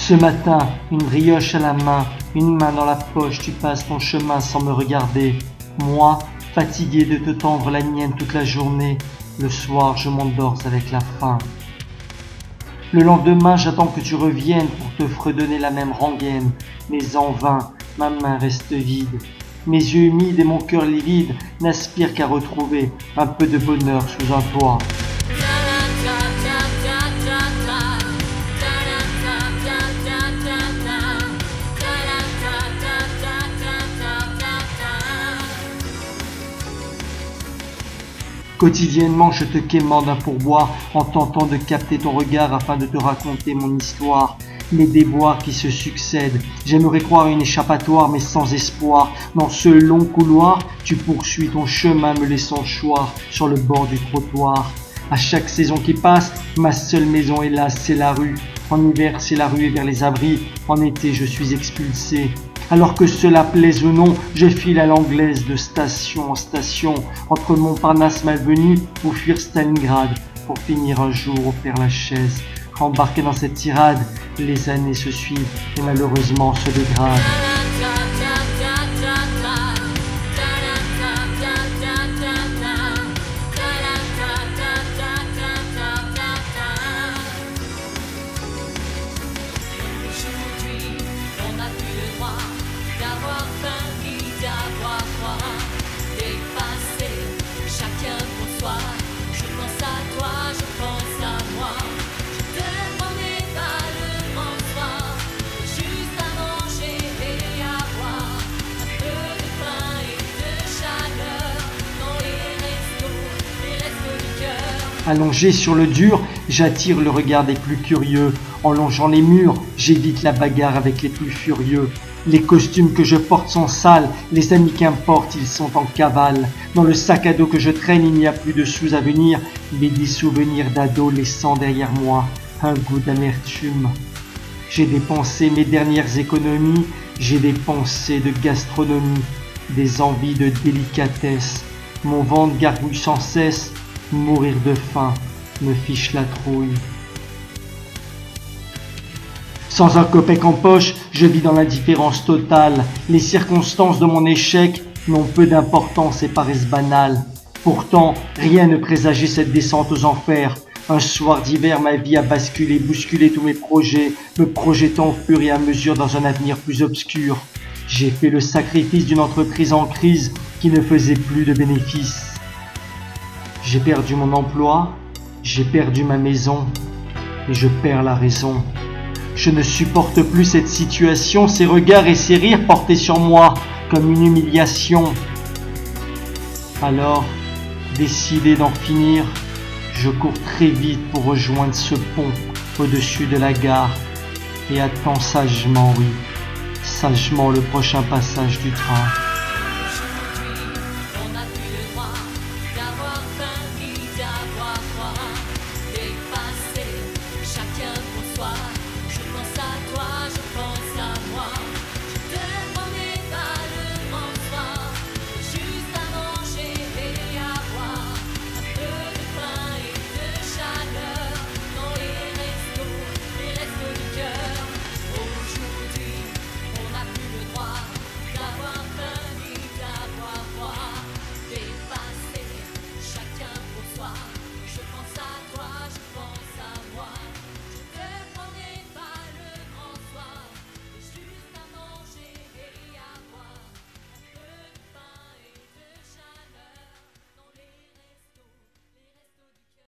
Ce matin, une brioche à la main, une main dans la poche, tu passes ton chemin sans me regarder. Moi, fatigué de te tendre la mienne toute la journée, le soir je m'endors avec la faim. Le lendemain, j'attends que tu reviennes pour te fredonner la même rengaine, mais en vain, ma main reste vide. Mes yeux humides et mon cœur livide n'aspirent qu'à retrouver un peu de bonheur sous un toit. Quotidiennement, je te quémande un pourboire en tentant de capter ton regard afin de te raconter mon histoire. Les déboires qui se succèdent, j'aimerais croire une échappatoire mais sans espoir. Dans ce long couloir, tu poursuis ton chemin me laissant choir sur le bord du trottoir. À chaque saison qui passe, ma seule maison hélas c'est la rue. En hiver c'est la ruée vers les abris, en été je suis expulsé. Alors que cela plaise ou non, je file à l'anglaise de station en station, entre Montparnasse malvenu ou fuir Stalingrad, pour finir un jour au Père-Lachaise. Embarqué dans cette tirade, les années se suivent et malheureusement se dégradent. Allongé sur le dur, j'attire le regard des plus curieux. En longeant les murs, j'évite la bagarre avec les plus furieux. Les costumes que je porte sont sales, les amis qu'importe, ils sont en cavale. Dans le sac à dos que je traîne, il n'y a plus de sous à venir, mais des souvenirs d'ado laissant derrière moi un goût d'amertume. J'ai dépensé mes dernières économies, j'ai des pensées de gastronomie, des envies de délicatesse. Mon ventre gargouille sans cesse. Mourir de faim me fiche la trouille. Sans un copec en poche, je vis dans l'indifférence totale. Les circonstances de mon échec n'ont peu d'importance et paraissent banales. Pourtant, rien ne présageait cette descente aux enfers. Un soir d'hiver, ma vie a basculé, bousculé tous mes projets, me projetant au fur et à mesure dans un avenir plus obscur. J'ai fait le sacrifice d'une entreprise en crise qui ne faisait plus de bénéfices. J'ai perdu mon emploi, j'ai perdu ma maison et je perds la raison. Je ne supporte plus cette situation, ces regards et ces rires portés sur moi comme une humiliation. Alors, décidé d'en finir, je cours très vite pour rejoindre ce pont au-dessus de la gare et attends sagement, oui, sagement le prochain passage du train.